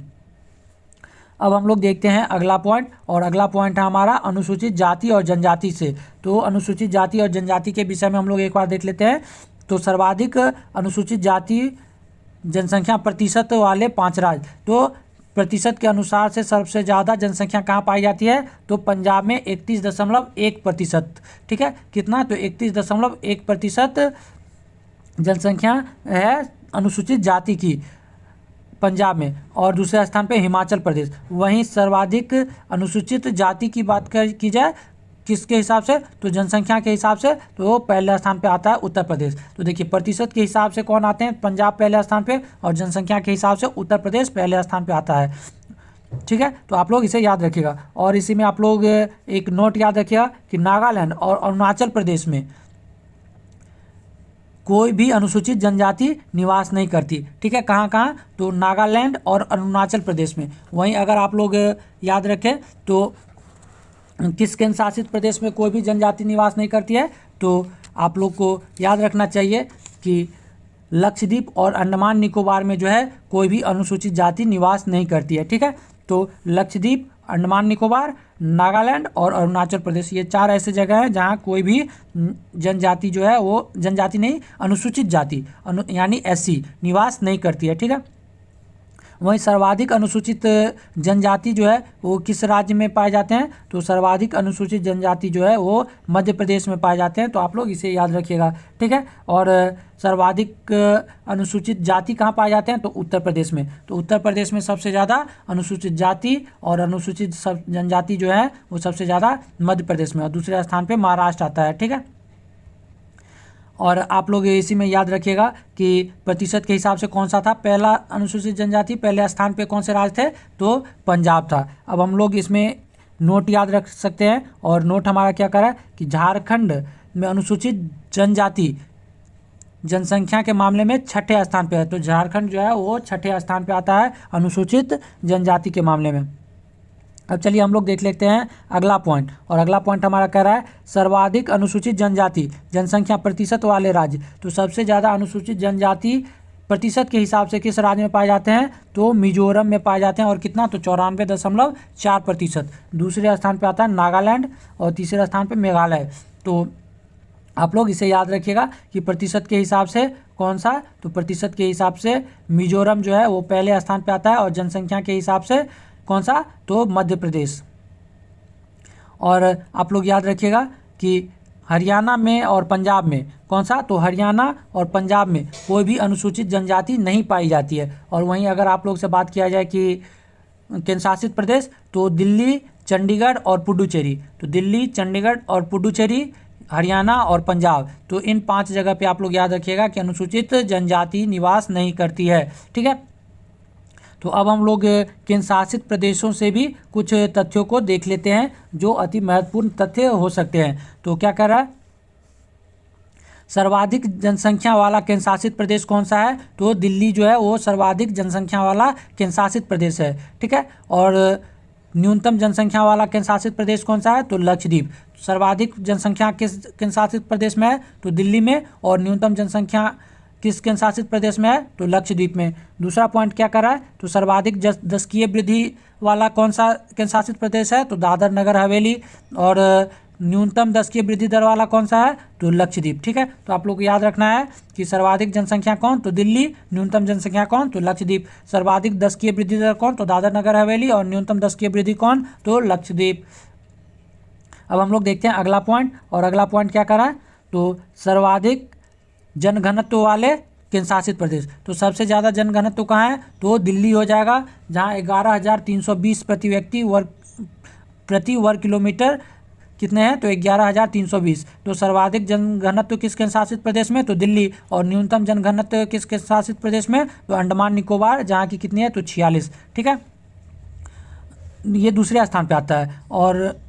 अब हम लोग देखते हैं अगला पॉइंट, और अगला पॉइंट है हमारा अनुसूचित जाति और जनजाति से। तो अनुसूचित जाति और जनजाति के विषय में हम लोग एक बार देख लेते हैं। तो सर्वाधिक अनुसूचित जाति जनसंख्या प्रतिशत वाले 5 राज्य। तो प्रतिशत के अनुसार से सबसे ज़्यादा जनसंख्या कहाँ पाई जाती है, तो पंजाब में 31.1%। ठीक है, कितना, तो 31.1% जनसंख्या है अनुसूचित जाति की पंजाब में, और दूसरे स्थान पे हिमाचल प्रदेश। वहीं सर्वाधिक अनुसूचित जाति की बात की जाए किसके हिसाब से, तो जनसंख्या के हिसाब से, तो पहले स्थान पे आता है उत्तर प्रदेश। तो देखिए प्रतिशत के हिसाब से कौन आते हैं, पंजाब पहले स्थान पे, और जनसंख्या के हिसाब से उत्तर प्रदेश पहले स्थान पे आता है। ठीक है, तो आप लोग इसे याद रखिएगा। और इसी में आप लोग एक नोट याद रखिएगा कि नागालैंड और अरुणाचल प्रदेश में कोई भी अनुसूचित जनजाति निवास नहीं करती। ठीक है, कहाँ कहाँ, तो नागालैंड और अरुणाचल प्रदेश में। वहीं अगर आप लोग याद रखें तो किस केंद्र शासित प्रदेश में कोई भी जनजाति निवास नहीं करती है, तो आप लोग को याद रखना चाहिए कि लक्षद्वीप और अंडमान निकोबार में जो है कोई भी अनुसूचित जाति निवास नहीं करती है। ठीक है, तो लक्षद्वीप, अंडमान निकोबार, नागालैंड और अरुणाचल प्रदेश, ये 4 ऐसे जगह हैं जहाँ कोई भी जनजाति जो है वो, जनजाति नहीं अनुसूचित जाति यानी SC निवास नहीं करती है। ठीक है, वहीं सर्वाधिक अनुसूचित जनजाति जो है वो किस राज्य में पाए जाते हैं, तो सर्वाधिक अनुसूचित जनजाति जो है वो मध्य प्रदेश में पाए जाते हैं। तो आप लोग इसे याद रखिएगा। ठीक है, और सर्वाधिक अनुसूचित जाति कहाँ पाए जाते हैं, तो उत्तर प्रदेश में। तो उत्तर प्रदेश में सबसे ज़्यादा अनुसूचित जाति और अनुसूचित जनजाति जो है वो सबसे ज़्यादा मध्य प्रदेश में, और दूसरे स्थान पर महाराष्ट्र आता है। ठीक है, और आप लोग इसी में याद रखिएगा कि प्रतिशत के हिसाब से कौन सा था पहला अनुसूचित जनजाति, पहले स्थान पे कौन से राज्य थे, तो पंजाब था। अब हम लोग इसमें नोट याद रख सकते हैं, और नोट हमारा क्या कर रहा है कि झारखंड में अनुसूचित जनजाति जनसंख्या के मामले में 6ठे स्थान पे है। तो झारखंड जो है वो 6ठे स्थान पे आता है अनुसूचित जनजाति के मामले में। अब चलिए हम लोग देख लेते हैं अगला पॉइंट, और अगला पॉइंट हमारा कह रहा है सर्वाधिक अनुसूचित जनजाति जनसंख्या प्रतिशत वाले राज्य। तो सबसे ज़्यादा अनुसूचित जनजाति प्रतिशत के हिसाब से किस राज्य में पाए जाते हैं, तो मिजोरम में पाए जाते हैं, और कितना, तो 94.4%। दूसरे स्थान पे आता है नागालैंड, और तीसरे स्थान पे मेघालय। तो आप लोग इसे याद रखिएगा कि प्रतिशत के हिसाब से कौन सा, तो प्रतिशत के हिसाब से मिजोरम जो है वो पहले स्थान पे आता है, और जनसंख्या के हिसाब से कौन सा, तो मध्य प्रदेश। और आप लोग याद रखिएगा कि हरियाणा में और पंजाब में कौन सा, तो हरियाणा और पंजाब में कोई भी अनुसूचित जनजाति नहीं पाई जाती है। और वहीं अगर आप लोग से बात किया जाए कि केंद्र शासित प्रदेश, तो दिल्ली, चंडीगढ़ और पुडुचेरी। तो दिल्ली, चंडीगढ़ और पुडुचेरी, हरियाणा और पंजाब, तो इन 5 जगह पे आप लोग याद रखिएगा कि अनुसूचित जनजाति निवास नहीं करती है। ठीक है, तो अब हम लोग केंद्र शासित प्रदेशों से भी कुछ तथ्यों को देख लेते हैं जो अति महत्वपूर्ण तथ्य हो सकते हैं। तो क्या कर रहा है, सर्वाधिक जनसंख्या वाला केंद्र शासित प्रदेश कौन सा है, तो दिल्ली जो है वो सर्वाधिक जनसंख्या वाला केंद्र शासित प्रदेश है। ठीक है, और न्यूनतम जनसंख्या वाला केंद्र शासित प्रदेश कौन सा है, तो लक्षद्वीप। सर्वाधिक जनसंख्या किस केंद्र शासित प्रदेश में है, तो दिल्ली में, और न्यूनतम जनसंख्या किस केंद्र शासित प्रदेश में है, तो लक्षद्वीप में। दूसरा पॉइंट क्या कर रहा है, तो सर्वाधिक जसकीय वृद्धि वाला कौन सा केंद्र शासित प्रदेश है, तो दादर नगर हवेली। और न्यूनतम दशकीय वृद्धि दर वाला कौन सा है, तो लक्षद्वीप। ठीक है, तो आप लोग को याद रखना है कि सर्वाधिक जनसंख्या कौन, तो दिल्ली, न्यूनतम जनसंख्या कौन, तो लक्षद्वीप। सर्वाधिक दशकीय वृद्धि दर कौन, तो दादर नगर हवेली, और न्यूनतम दशकीय वृद्धि कौन, तो लक्षद्वीप। अब हम लोग देखते हैं अगला पॉइंट, और अगला पॉइंट क्या कर रहा है, तो सर्वाधिक जनघनत्व वाले केंद्र शासित प्रदेश। तो सबसे ज़्यादा जनघनत्व कहाँ है, तो दिल्ली हो जाएगा, जहाँ 11,320 प्रति वर्ग किलोमीटर कितने हैं, तो 11,320। तो सर्वाधिक जनघनत्व किस केंद्र शासित प्रदेश में, तो दिल्ली। और न्यूनतम जनघनत्व किस केंद्र शासित प्रदेश में, तो अंडमान निकोबार, जहाँ की कितनी है, तो 46। ठीक है, ये दूसरे स्थान पे आता है। और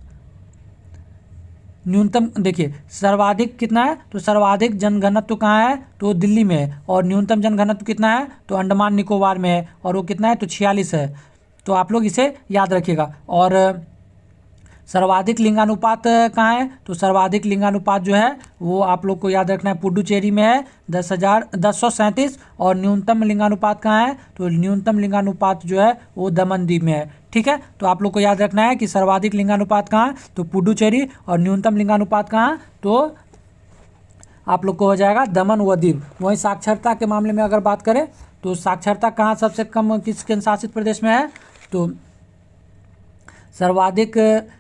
न्यूनतम देखिए सर्वाधिक कितना है, तो सर्वाधिक जनघनत्व कहाँ है, तो दिल्ली में है। और न्यूनतम जनघनत्व कितना है, तो अंडमान निकोबार में है, और वो कितना है, तो 46 है। तो आप लोग इसे याद रखिएगा। और सर्वाधिक लिंगानुपात कहाँ है, तो सर्वाधिक लिंगानुपात जो है वो आप लोग को याद रखना है, पुडुचेरी में है 10,137। और न्यूनतम लिंगानुपात कहाँ है, तो न्यूनतम लिंगानुपात जो है वो दमनदीप में है। ठीक है, तो आप लोग को याद रखना है कि सर्वाधिक लिंगानुपात कहाँ, तो पुडुचेरी, और न्यूनतम लिंगानुपात कहाँ, तो आप लोग को हो जाएगा दमन व दीव। वहीं साक्षरता के मामले में अगर बात करें, तो साक्षरता कहाँ सबसे कम किस केंद्र शासित प्रदेश में है, तो सर्वाधिक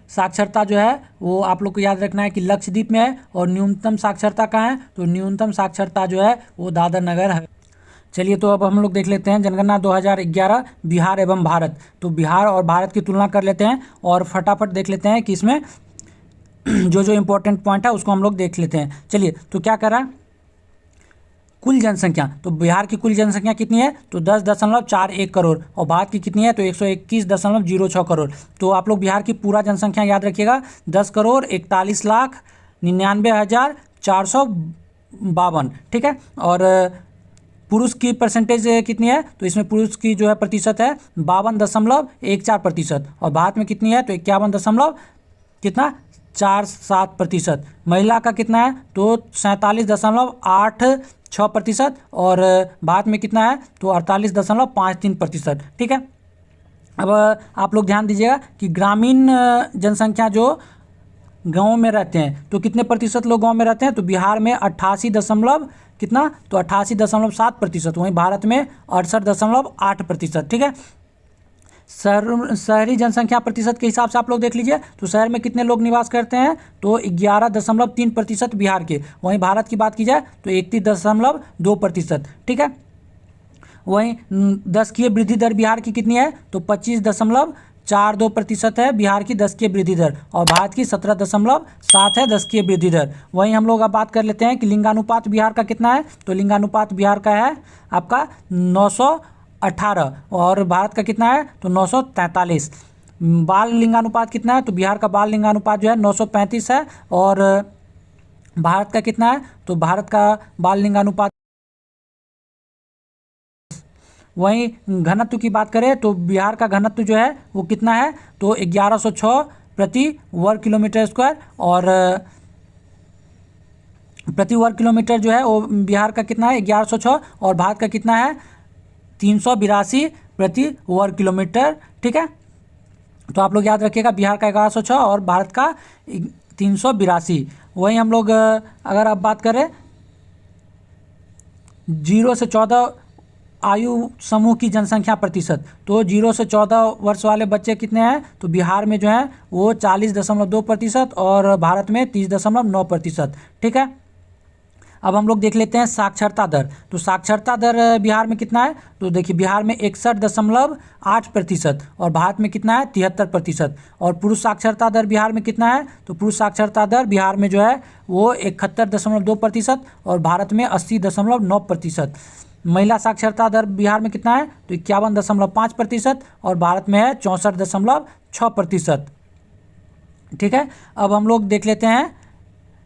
साक्षरता जो है वो आप लोग को याद रखना है कि लक्षद्वीप में है। और न्यूनतम साक्षरता कहाँ है, तो न्यूनतम साक्षरता जो है वो दादर नगर है। चलिए, तो अब हम लोग देख लेते हैं जनगणना 2011 बिहार एवं भारत। तो बिहार और भारत की तुलना कर लेते हैं, और फटाफट देख लेते हैं कि इसमें जो जो इम्पोर्टेंट पॉइंट है उसको हम लोग देख लेते हैं। चलिए, तो क्या कर रहा है, कुल जनसंख्या, तो बिहार की कुल जनसंख्या कितनी है, तो 10.41 करोड़। और भारत की कितनी है, तो 121.06 करोड़। तो आप लोग बिहार की पूरा जनसंख्या याद रखिएगा, 10,41,99,452। ठीक है, और पुरुष की परसेंटेज कितनी है, तो इसमें पुरुष की जो है प्रतिशत है 52.14%। और भारत में कितनी है, तो 51 दशमलव कितना 47%। महिला का कितना है, तो 47.86%। और भारत में कितना है, तो 48.53%। ठीक है, अब आप लोग ध्यान दीजिएगा कि ग्रामीण जनसंख्या जो गाँव में रहते हैं, तो कितने प्रतिशत लोग गाँव में रहते हैं, तो बिहार में 88 दशमलव कितना, तो 88.7%। वहीं भारत में 68.8%। ठीक है, शहरी जनसंख्या प्रतिशत के हिसाब से आप लोग देख लीजिए, तो शहर में कितने लोग निवास करते हैं, तो 11.3% बिहार के। वहीं भारत की बात की जाए तो 31.2%। ठीक है, वहीं दशकीय वृद्धि दर बिहार की कितनी है, तो 25.42% है बिहार की दशकीय वृद्धि दर, और भारत की 17.7 है दशकीय वृद्धि दर। वहीं हम लोग अब बात कर लेते हैं कि लिंगानुपात बिहार का कितना है, तो लिंगानुपात बिहार का है आपका 918, और भारत का कितना है, तो 943। बाल लिंगानुपात कितना है, तो बिहार का बाल लिंगानुपात जो है 935 है, और भारत का कितना है, तो भारत का बाल लिंगानुपात। वहीं घनत्व की बात करें तो बिहार का घनत्व जो है वो कितना है, तो 1106 प्रति वर्ग किलोमीटर स्क्वायर। और प्रति वर्ग किलोमीटर जो है वो बिहार का कितना है, 1106। और भारत का कितना है, 382 प्रति वर्ग किलोमीटर। ठीक है, तो आप लोग याद रखिएगा बिहार का 1106 और भारत का 382। वहीं हम लोग अगर आप बात करें 0 से 14 आयु समूह की जनसंख्या प्रतिशत, तो 0 से 14 वर्ष वाले बच्चे कितने हैं, तो बिहार में जो है वो 40.2% और भारत में 30.9%। ठीक है, अब हम लोग देख लेते हैं साक्षरता दर। तो साक्षरता दर बिहार में कितना है, तो देखिए बिहार में 61.8% और भारत में कितना है 73%। और पुरुष साक्षरता दर बिहार में कितना है, तो पुरुष साक्षरता दर बिहार में जो है वो 71.2% और भारत में 80.9%। महिला साक्षरता दर बिहार में कितना है, तो 51.5% और भारत में है 64.6%। ठीक है, अब हम लोग देख लेते हैं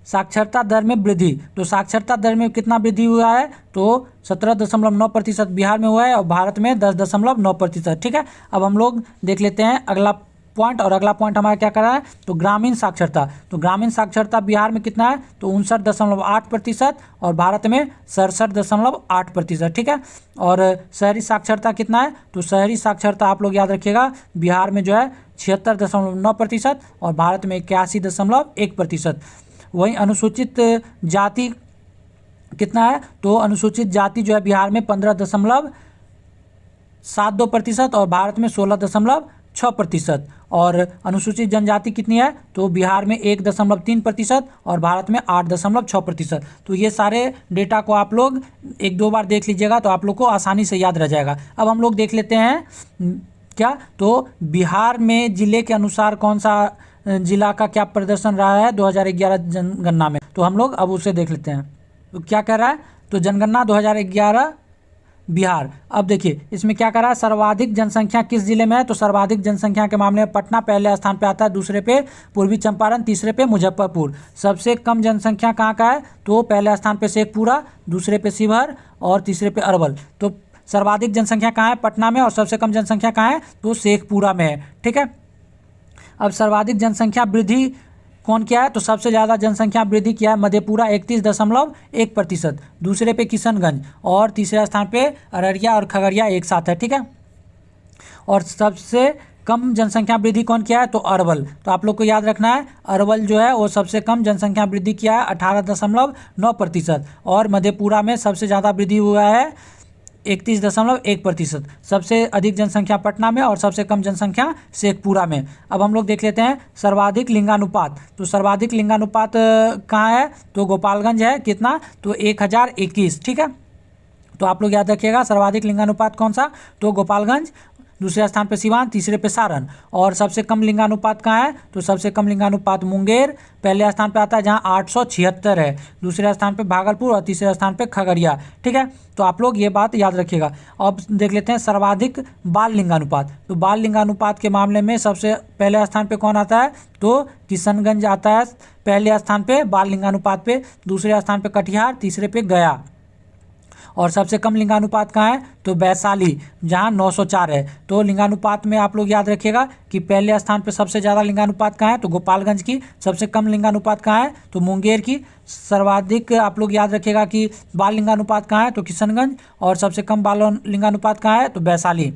साक्षरता दर में वृद्धि। तो साक्षरता दर में कितना वृद्धि हुआ है, तो 17.9% बिहार में हुआ है और भारत में 10.9%। ठीक है, अब हम लोग देख लेते हैं अगला पॉइंट, और अगला पॉइंट हमारा क्या कर रहा है, तो ग्रामीण साक्षरता। तो ग्रामीण साक्षरता बिहार में कितना है, तो 59.8% और भारत में 67.8%। ठीक है, और शहरी साक्षरता कितना है, तो शहरी साक्षरता आप लोग याद रखिएगा बिहार में जो है 76.9% और भारत में 81.1%। वहीं अनुसूचित जाति कितना है, तो अनुसूचित जाति जो है बिहार में 15.72% और भारत में 16.6%। और अनुसूचित जनजाति कितनी है, तो बिहार में 1.3% और भारत में 8.6%। तो ये सारे डेटा को आप लोग 1-2 बार देख लीजिएगा तो आप लोग को आसानी से याद रह जाएगा। अब हम लोग देख लेते हैं क्या, तो बिहार में जिले के अनुसार कौन सा जिला का क्या प्रदर्शन रहा है 2011 जनगणना में, तो हम लोग अब उसे देख लेते हैं। तो क्या कह रहा है, तो जनगणना 2011 बिहार। अब देखिए इसमें क्या कर रहा है, सर्वाधिक जनसंख्या किस जिले में है, तो सर्वाधिक जनसंख्या के मामले में पटना पहले स्थान पे आता है, दूसरे पे पूर्वी चंपारण, तीसरे पे मुजफ्फरपुर। सबसे कम जनसंख्या कहाँ का है, तो पहले स्थान पे शेखपुरा, दूसरे पे शिवहर और तीसरे पे अरवल। तो सर्वाधिक जनसंख्या कहाँ है, पटना में, और सबसे कम जनसंख्या कहाँ है, तो शेखपुरा में है। ठीक है, अब सर्वाधिक जनसंख्या वृद्धि कौन किया है, तो सबसे ज़्यादा जनसंख्या वृद्धि किया है मधेपुरा 31.1%, दूसरे पे किशनगंज और तीसरे स्थान पे अररिया और खगड़िया एक साथ है। ठीक है, और सबसे कम जनसंख्या वृद्धि कौन किया है, तो अरवल। तो आप लोग को याद रखना है अरवल जो है वो सबसे कम जनसंख्या वृद्धि किया है 18.9% और मधेपुरा में सबसे ज़्यादा वृद्धि हुआ है 31.1%। सबसे अधिक जनसंख्या पटना में और सबसे कम जनसंख्या शेखपुरा में। अब हम लोग देख लेते हैं सर्वाधिक लिंगानुपात। तो सर्वाधिक लिंगानुपात कहाँ है, तो गोपालगंज है, कितना, तो 1021। ठीक है, तो आप लोग याद रखिएगा सर्वाधिक लिंगानुपात कौन सा, तो गोपालगंज, दूसरे स्थान पे सिवान, तीसरे पे सारण। और सबसे कम लिंगानुपात कहाँ है, तो सबसे कम लिंगानुपात मुंगेर पहले स्थान पे आता है जहाँ 876 है, दूसरे स्थान पे भागलपुर और तीसरे स्थान पे खगड़िया। ठीक है, तो आप लोग ये बात याद रखिएगा। अब देख लेते हैं सर्वाधिक बाल लिंगानुपात। तो बाल लिंगानुपात के मामले में सबसे पहले स्थान पे कौन आता है, तो किशनगंज आता है पहले स्थान पे बाल लिंगानुपात पे, दूसरे स्थान पे कटिहार, तीसरे पे गया। और सबसे कम लिंगानुपात कहाँ है, तो वैशाली जहाँ 904 है। तो लिंगानुपात में आप लोग याद रखिएगा कि पहले स्थान पे सबसे ज़्यादा लिंगानुपात कहाँ है, तो गोपालगंज की। सबसे कम लिंगानुपात कहाँ है, तो मुंगेर की। सर्वाधिक आप लोग याद रखिएगा कि बाल लिंगानुपात कहाँ है, तो किशनगंज। और सबसे कम बाल लिंगानुपात कहाँ है, तो वैशाली।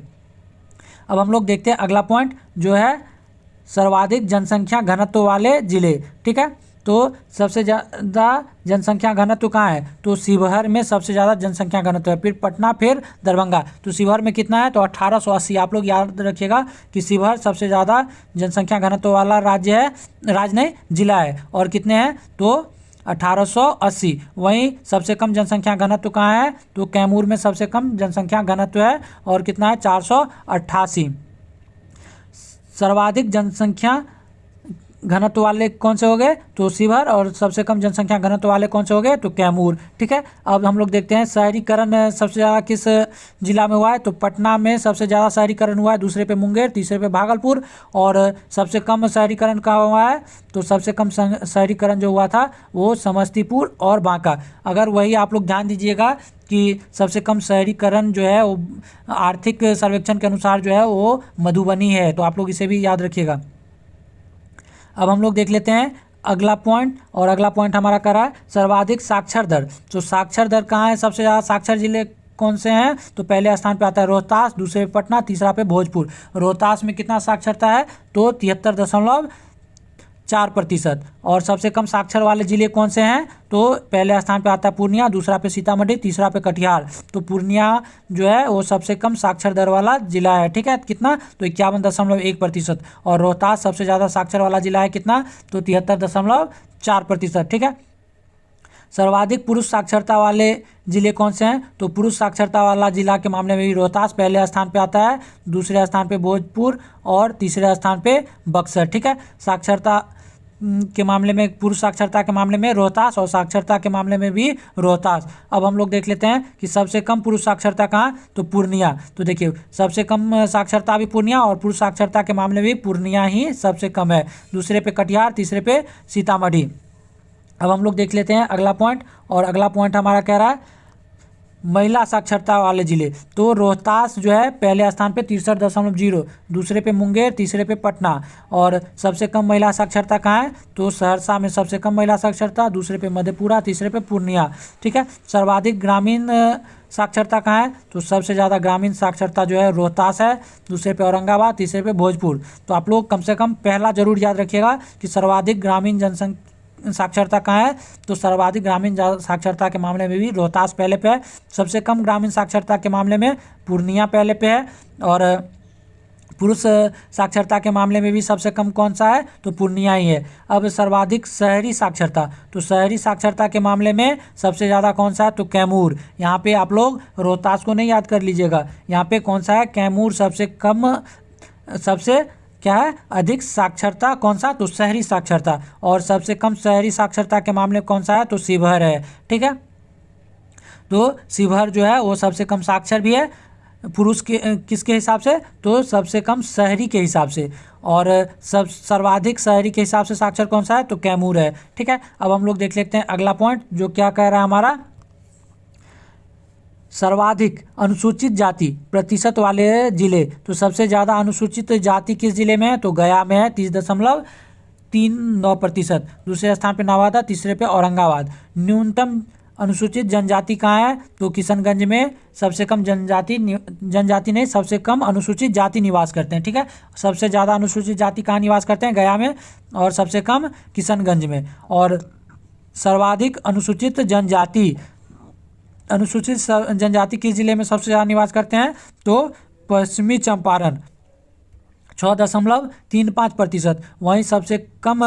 अब हम लोग देखते हैं अगला पॉइंट जो है सर्वाधिक जनसंख्या घनत्व वाले जिले। ठीक है, तो सबसे ज़्यादा जनसंख्या घनत्व कहाँ है, तो शिवहर में सबसे ज़्यादा जनसंख्या घनत्व है, फिर पटना, फिर दरभंगा। तो शिवहर में कितना है, तो 1880। आप लोग याद रखिएगा कि शिवहर सबसे ज़्यादा जनसंख्या घनत्व वाला राज्य है, राज्य नहीं जिला है, और कितने हैं, तो 1880। वहीं सबसे कम जनसंख्या घनत्व कहाँ है, तो कैमूर में सबसे कम जनसंख्या घनत्व है और कितना है 488। सर्वाधिक जनसंख्या घनत्व वाले कौन से हो गए, तो शिवहर। और सबसे कम जनसंख्या घनत्व वाले कौन से हो गए, तो कैमूर। ठीक है, अब हम लोग देखते हैं शहरीकरण सबसे ज़्यादा किस जिला में हुआ है, तो पटना में सबसे ज़्यादा शहरीकरण हुआ है, दूसरे पे मुंगेर, तीसरे पे भागलपुर। और सबसे कम शहरीकरण कहाँ हुआ है, तो सबसे कम शहरीकरण जो हुआ था वो समस्तीपुर और बांका। अगर वही आप लोग ध्यान दीजिएगा कि सबसे कम शहरीकरण जो है वो आर्थिक सर्वेक्षण के अनुसार जो है वो मधुबनी है, तो आप लोग इसे भी याद रखिएगा। अब हम लोग देख लेते हैं अगला पॉइंट, और अगला पॉइंट हमारा कर रहा है सर्वाधिक साक्षर दर। तो साक्षर दर कहाँ है, सबसे ज़्यादा साक्षर जिले कौन से हैं, तो पहले स्थान पे आता है रोहतास, दूसरे पे पटना, तीसरा पे भोजपुर। रोहतास में कितना साक्षरता है, तो 73 4%। और सबसे कम साक्षर वाले जिले कौन से हैं? तो पहले स्थान पे आता है पूर्णिया, दूसरा पे सीतामढ़ी, तीसरा पे कटिहार। तो पूर्णिया जो है वो सबसे कम साक्षर दर वाला जिला है, ठीक है। कितना? तो 51.1%। और रोहतास सबसे ज़्यादा साक्षर वाला जिला है, कितना? तो 73.4%, ठीक है। सर्वाधिक पुरुष साक्षरता वाले जिले कौन से हैं? तो पुरुष साक्षरता वाला जिला के मामले में भी रोहतास पहले स्थान पे आता है, दूसरे स्थान पे भोजपुर और तीसरे स्थान पे बक्सर, ठीक है। साक्षरता के मामले में, पुरुष साक्षरता के मामले में रोहतास और साक्षरता के मामले में भी रोहतास। अब हम लोग देख लेते हैं कि सबसे कम पुरुष साक्षरता कहाँ? तो पूर्णिया। तो देखिए सबसे कम साक्षरता भी पूर्णिया और पुरुष साक्षरता के मामले में भी पूर्णिया ही सबसे कम है, दूसरे पे कटिहार, तीसरे पे सीतामढ़ी। अब हम लोग देख लेते हैं अगला पॉइंट, और अगला पॉइंट हमारा कह रहा है महिला साक्षरता वाले जिले। तो रोहतास जो है पहले स्थान पे 63.0, दूसरे पे मुंगेर, तीसरे पे पटना। और सबसे कम महिला साक्षरता कहाँ है? तो सहरसा में सबसे कम महिला साक्षरता, दूसरे पे मधेपुरा, तीसरे पे पूर्णिया, ठीक है। सर्वाधिक ग्रामीण साक्षरता कहाँ है? तो सबसे ज़्यादा ग्रामीण साक्षरता जो है रोहतास है, दूसरे पे औरंगाबाद, तीसरे पे भोजपुर। तो आप लोग कम से कम पहला जरूर याद रखिएगा कि सर्वाधिक ग्रामीण जनसंख्या साक्षरता कहाँ है? तो सर्वाधिक ग्रामीण साक्षरता के मामले में भी रोहतास पहले पे है। सबसे कम ग्रामीण साक्षरता के मामले में पूर्णिया पहले पे है। और पुरुष साक्षरता के मामले में भी सबसे कम कौन सा है? तो पूर्णिया ही है। अब सर्वाधिक शहरी साक्षरता, तो शहरी साक्षरता के मामले में सबसे ज़्यादा कौन सा है? तो कैमूर। यहाँ पे आप लोग रोहतास को नहीं याद कर लीजिएगा, यहाँ पे कौन सा है? कैमूर सबसे कम, सबसे क्या है? अधिक साक्षरता कौन सा? तो शहरी साक्षरता। और सबसे कम शहरी साक्षरता के मामले कौन सा है? तो शिवहर है, ठीक है। तो शिवहर जो है वो सबसे कम साक्षर भी है, पुरुष के किसके हिसाब से? तो सबसे कम शहरी के हिसाब से। और सर्वाधिक शहरी के हिसाब से साक्षर कौन सा है? तो कैमूर है, ठीक है। अब हम लोग देख लेते हैं अगला पॉइंट जो क्या कह रहा है हमारा, सर्वाधिक अनुसूचित जाति प्रतिशत वाले जिले। तो सबसे ज़्यादा अनुसूचित जाति किस जिले में है? तो गया में है, 30.39%। दूसरे स्थान पे नवादा, तीसरे पे औरंगाबाद। न्यूनतम अनुसूचित जनजाति कहाँ है? तो किशनगंज में सबसे कम जनजाति नहीं, सबसे कम अनुसूचित जाति निवास करते हैं, ठीक है। सबसे ज़्यादा अनुसूचित जाति कहाँ निवास करते हैं? गया में, और सबसे कम किशनगंज में। और सर्वाधिक अनुसूचित जनजाति किस जिले में सबसे ज़्यादा निवास करते हैं? तो पश्चिमी चंपारण, 6.35%। वहीं सबसे कम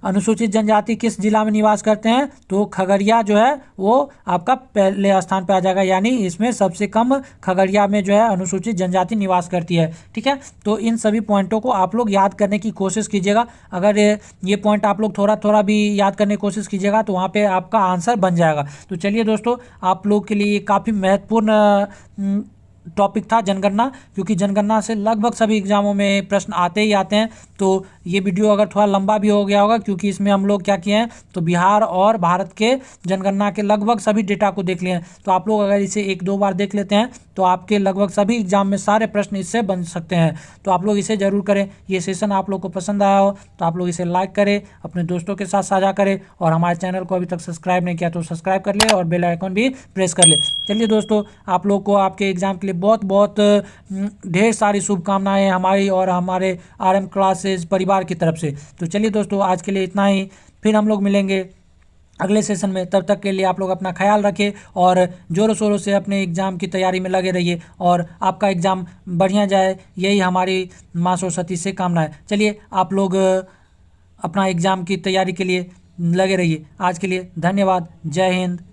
अनुसूचित जनजाति किस जिला में निवास करते हैं? तो खगड़िया जो है वो आपका पहले स्थान पे आ जाएगा, यानी इसमें सबसे कम खगड़िया में जो है अनुसूचित जनजाति निवास करती है, ठीक है। तो इन सभी पॉइंटों को आप लोग याद करने की कोशिश कीजिएगा। अगर ये पॉइंट आप लोग थोड़ा थोड़ा भी याद करने की कोशिश कीजिएगा तो वहाँ पे आपका आंसर बन जाएगा। तो चलिए दोस्तों, आप लोग के लिए काफ़ी महत्वपूर्ण टॉपिक था जनगणना, क्योंकि जनगणना से लगभग सभी एग्जामों में प्रश्न आते ही आते हैं। तो ये वीडियो अगर थोड़ा लंबा भी हो गया होगा, क्योंकि इसमें हम लोग क्या किए हैं, तो बिहार और भारत के जनगणना के लगभग सभी डेटा को देख लिए हैं। तो आप लोग अगर इसे 1-2 बार देख लेते हैं तो आपके लगभग सभी एग्जाम में सारे प्रश्न इससे बन सकते हैं। तो आप लोग इसे ज़रूर करें। ये सेशन आप लोग को पसंद आया हो तो आप लोग इसे लाइक करें, अपने दोस्तों के साथ साझा करें, और हमारे चैनल को अभी तक सब्सक्राइब नहीं किया तो सब्सक्राइब कर ले और बेल आइकन भी प्रेस कर ले। चलिए दोस्तों, आप लोग को आपके एग्ज़ाम के लिए बहुत बहुत ढेर सारी शुभकामनाएं हमारी और हमारे RM क्लासेज परिवार की तरफ से। तो चलिए दोस्तों, आज के लिए इतना ही, फिर हम लोग मिलेंगे अगले सेशन में। तब तक के लिए आप लोग अपना ख्याल रखें और ज़ोरों शोरों से अपने एग्ज़ाम की तैयारी में लगे रहिए, और आपका एग्ज़ाम बढ़िया जाए, यही हमारी माँ सरस्वती से कामना है। चलिए आप लोग अपना एग्ज़ाम की तैयारी के लिए लगे रहिए। आज के लिए धन्यवाद। जय हिंद।